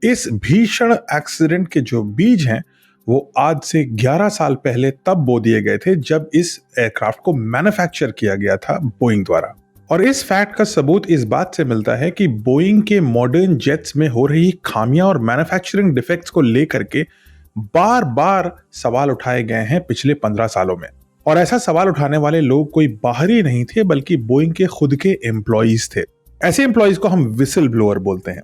इस भीषण एक्सीडेंट के जो बीज हैं वो आज से 11 साल पहले तब बो दिए गए थे जब इस एयरक्राफ्ट को मैन्युफैक्चर किया गया था बोइंग द्वारा। और इस फैक्ट का सबूत इस बात से मिलता है कि बोइंग के मॉडर्न जेट्स में हो रही खामियां और मैन्युफैक्चरिंग डिफेक्ट्स को लेकर के बार बार सवाल उठाए गए हैं पिछले 15 सालों में। और ऐसा सवाल उठाने वाले लोग कोई बाहरी नहीं थे बल्कि बोइंग के खुद के एम्प्लॉइज थे। ऐसे एम्प्लॉइज को हम विसल ब्लोअर बोलते हैं।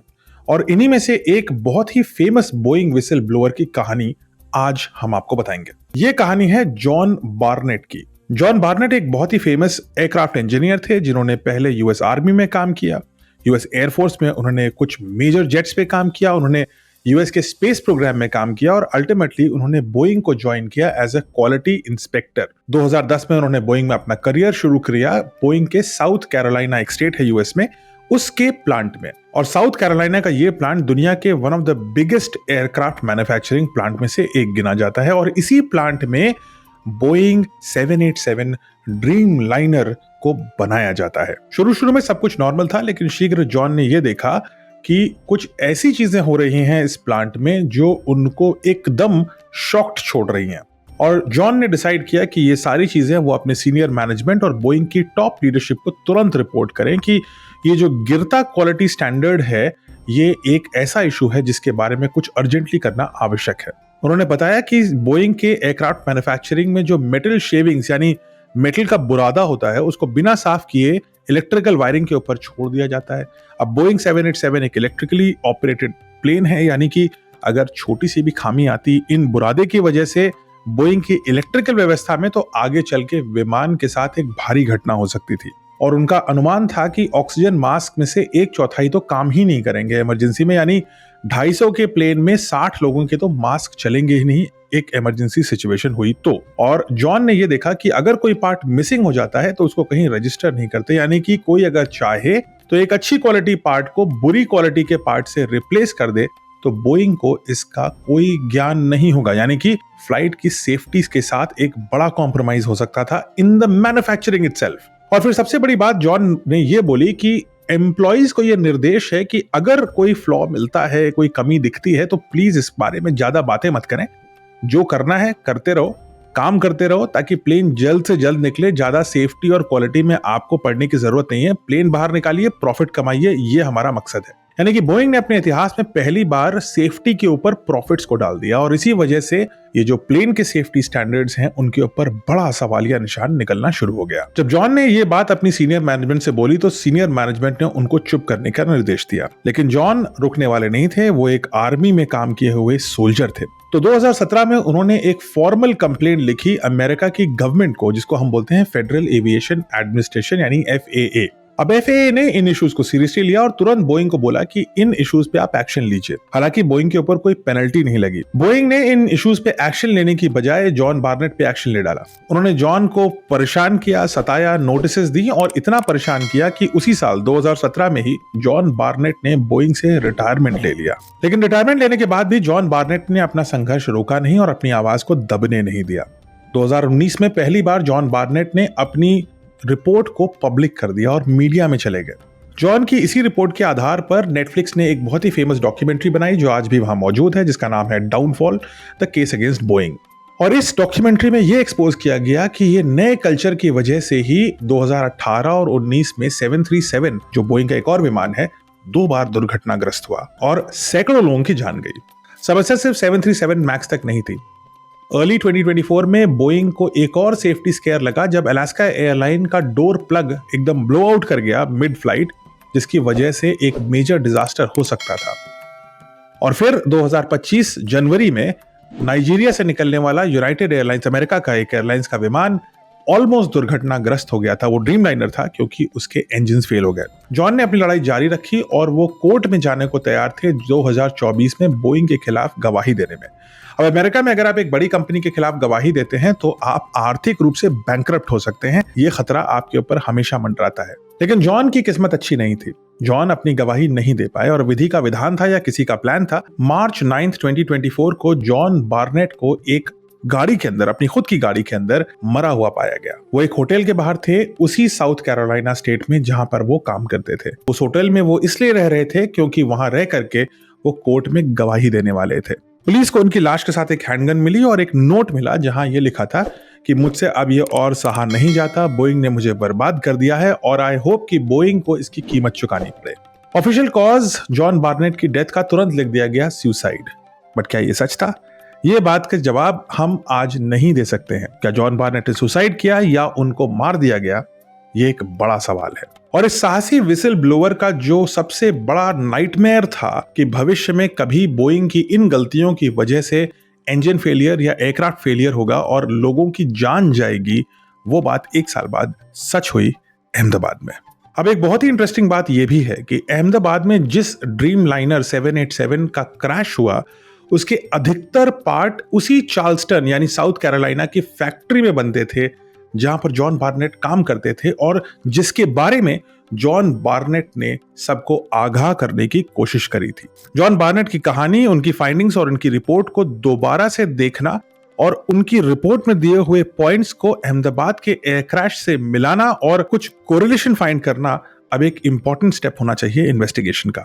और इन्हीं में से एक बहुत ही फेमस बोइंग विसल ब्लोअर की कहानी आज हम आपको बताएंगे। ये कहानी है जॉन बार्नेट की। जॉन बार्नेट एक बहुत ही फेमस एयरक्राफ्ट इंजीनियर थे जिन्होंने पहले यूएस आर्मी में काम किया, यूएस एयरफोर्स में उन्होंने कुछ मेजर जेट्स पे काम किया, उन्होंने यूएस के स्पेस प्रोग्राम में काम किया और अल्टीमेटली उन्होंने बोइंग को ज्वाइन किया एज अ क्वालिटी इंस्पेक्टर। 2010 में उन्होंने बोइंग में अपना करियर शुरू किया। बोइंग के साउथ कैरोलिना एक स्टेट है यूएस में, उसके प्लांट में। और साउथ कैरोलिना का ये प्लांट दुनिया के one of the biggest aircraft manufacturing plant में से एक गिना जाता है। और इसी प्लांट में बोइंग 787 ड्रीम लाइनर को बनाया जाता है। शुरू में सब कुछ नॉर्मल था, लेकिन शीघ्र जॉन ने यह देखा कि कुछ ऐसी चीजें हो रही हैं इस प्लांट में जो उनको एकदम शॉक्ड छोड़ रही हैं। और जॉन ने डिसाइड किया कि ये सारी चीजें वो अपने सीनियर मैनेजमेंट और बोइंग की टॉप लीडरशिप को तुरंत रिपोर्ट करें कि ये जो गिरता क्वालिटी स्टैंडर्ड है ये एक ऐसा इशू है जिसके बारे में कुछ अर्जेंटली करना आवश्यक है। उन्होंने बताया कि बोइंग के एयरक्राफ्ट मैन्युफैक्चरिंग में जो मेटल शेविंग्स यानी मेटल का बुरादा होता है उसको बिना साफ किए इलेक्ट्रिकल वायरिंग के ऊपर छोड़ दिया जाता है। अब बोइंग 787 एक इलेक्ट्रिकली ऑपरेटेड प्लेन है, यानी कि अगर छोटी सी भी खामी आती इन बुरादे की वजह से बोइंग की इलेक्ट्रिकल व्यवस्था में तो आगे चल के विमान के साथ एक भारी घटना हो सकती थी। और उनका अनुमान था कि ऑक्सीजन मास्क में से 1/4 तो काम ही नहीं करेंगे इमरजेंसी में, यानी 250 के प्लेन में 60 लोगों के तो मास्क चलेंगे ही नहीं एक इमरजेंसी सिचुएशन हुई तो। और जॉन ने यह देखा कि अगर कोई पार्ट मिसिंग हो जाता है तो उसको कहीं रजिस्टर नहीं करते, यानी कि कोई अगर चाहे तो एक अच्छी क्वालिटी पार्ट को बुरी क्वालिटी के पार्ट से रिप्लेस कर दे तो बोइंग को इसका कोई ज्ञान नहीं होगा, यानी कि फ्लाइट की सेफ्टी के साथ एक बड़ा कॉम्प्रोमाइज हो सकता था इन द मैन्युफैक्चरिंग इटसेल्फ। और फिर सबसे बड़ी बात जॉन ने यह बोली कि एम्प्लॉइज को यह निर्देश है कि अगर कोई फ्लॉ मिलता है, कोई कमी दिखती है तो प्लीज इस बारे में ज्यादा बातें मत करें, जो करना है करते रहो, काम करते रहो ताकि प्लेन जल्द से जल्द निकले। ज्यादा सेफ्टी और क्वालिटी में आपको पढ़ने की जरूरत नहीं है, प्लेन बाहर निकालिए, प्रॉफिट कमाइए, ये हमारा मकसद है। यानी कि बोइंग ने अपने इतिहास में पहली बार सेफ्टी के ऊपर प्रॉफिट्स को डाल दिया और इसी वजह से ये जो प्लेन के सेफ्टी स्टैंडर्ड्स हैं उनके ऊपर बड़ा सवालिया निशान निकलना शुरू हो गया। जब जॉन ने ये बात अपनी सीनियर मैनेजमेंट से बोली तो सीनियर मैनेजमेंट ने उनको चुप करने का निर्देश दिया, लेकिन जॉन रुकने वाले नहीं थे। वो एक आर्मी में काम किए हुए सोल्जर थे। तो 2017 में उन्होंने एक फॉर्मल कंप्लेंट लिखी अमेरिका की गवर्नमेंट को, जिसको हम बोलते हैं फेडरल एविएशन एडमिनिस्ट्रेशन यानी FAA। अब FAA ने इन इश्यूज को सीरियसली लिया और तुरंत बोइंग को बोला कि इन इश्यूज पे आप एक्शन लीजिए। हालांकि बोइंग के ऊपर कोई पेनल्टी नहीं लगी। बोइंग ने इन इश्यूज पे एक्शन लेने की बजाय जॉन बार्नेट पे एक्शन ले डाला। उन्होंने जॉन को परेशान किया, सताया, नोटिसेस दी और इतना परेशान किया कि उसी साल 2017 में ही जॉन बार्नेट ने बोइंग से रिटायरमेंट ले लिया। लेकिन रिटायरमेंट लेने के बाद भी जॉन बार्नेट ने अपना संघर्ष रोका नहीं और अपनी आवाज को दबने नहीं दिया। 2019 में पहली बार जॉन बार्नेट ने अपनी रिपोर्ट को पब्लिक कर दिया और मीडिया में चले गए। जॉन की इसी रिपोर्ट के आधार पर नेटफ्लिक्स ने एक बहुत ही फेमस डॉक्यूमेंट्री बनाई जो आज भी वहां मौजूद है, जिसका नाम है downfall the case against Boeing. और इस डॉक्यूमेंट्री में यह एक्सपोज किया गया कि ये नए कल्चर की वजह से ही 2018 और 19 में 737 जो बोइंग का एक और विमान है 2 बार दुर्घटनाग्रस्त हुआ और सैकड़ों लोगों की जान गई। समस्या सिर्फ 737 मैक्स तक नहीं थी। अर्ली 2024 में बोइंग को एक और सेफ्टी स्केयर लगा जब अलास्का एयरलाइन का डोर प्लग एकदम ब्लो आउट कर गया मिड फ्लाइट, जिसकी वजह से एक मेजर डिजास्टर हो सकता था। और फिर 2025 जनवरी में नाइजीरिया से निकलने वाला यूनाइटेड एयरलाइंस अमेरिका का एक एयरलाइंस का विमान ऑलमोस्ट दुर्घटनाग्रस्त हो गया था। वो ड्रीम लाइनर था क्योंकि उसके इंजन फेल हो गए। जॉन ने अपनी लड़ाई जारी रखी और वो कोर्ट में जाने को तैयार थे 2024 में बोइंग के खिलाफ गवाही देने में। अब अमेरिका में अगर आप एक बड़ी कंपनी के खिलाफ गवाही देते हैं तो आप आर्थिक रूप से बैंकरप्ट हो सकते हैं। ये खतरा आपके ऊपर हमेशा मंडराता है। लेकिन जॉन की किस्मत अच्छी नहीं थी। जॉन अपनी गवाही नहीं दे पाए और विधि का विधान था या किसी का प्लान था। मार्च 9, 2024 को जॉन बार्नेट को एक गाड़ी के अंदर, अपनी खुद की गाड़ी के अंदर मरा हुआ पाया गया। वो एक होटल के बाहर थे उसी साउथ कैरोलिना स्टेट में जहां पर वो काम करते थे। उस होटल में वो इसलिए रह रहे थे क्योंकि वहां रह करके वो कोर्ट में गवाही देने वाले थे। पुलिस को उनकी लाश के साथ एक हैंडगन मिली और एक नोट मिला जहां ये लिखा था कि मुझसे अब ये और सहा नहीं जाता, बोइंग ने मुझे बर्बाद कर दिया है और आई होप कि बोइंग को इसकी कीमत चुकानी पड़े। ऑफिशियल कॉज जॉन बार्नेट की डेथ का तुरंत लिख दिया गया सुसाइड। बट क्या ये सच था? ये बात का जवाब हम आज नहीं दे सकते हैं। क्या जॉन बार्नेट ने सुसाइड किया या उनको मार दिया गया? ये एक बड़ा सवाल है। और इस साहसी विसल ब्लोअर का जो सबसे बड़ा नाइटमेयर था कि भविष्य में कभी बोइंग की इन गलतियों की वजह से इंजन फेलियर या एयरक्राफ्ट फेलियर होगा और लोगों की जान जाएगी, वो बात 1 साल बाद सच हुई अहमदाबाद में। अब एक बहुत ही इंटरेस्टिंग बात यह भी है कि अहमदाबाद में जिस ड्रीम लाइनर 787 का क्रैश हुआ उसके अधिकतर पार्ट उसी चार्ल्सटन यानी साउथ कैरोलिना की फैक्ट्री में बनते थे जहां पर जॉन बार्नेट काम करते थे और जिसके बारे में जॉन बार्नेट ने सबको आगाह करने की कोशिश करी थी। जॉन बार्नेट की कहानी, उनकी फाइंडिंग्स और उनकी रिपोर्ट को दोबारा से देखना और उनकी रिपोर्ट में दिए हुए पॉइंट्स को अहमदाबाद के एयर क्रैश से मिलाना और कुछ कोरिलेशन फाइंड करना अब एक इंपॉर्टेंट स्टेप होना चाहिए इन्वेस्टिगेशन का।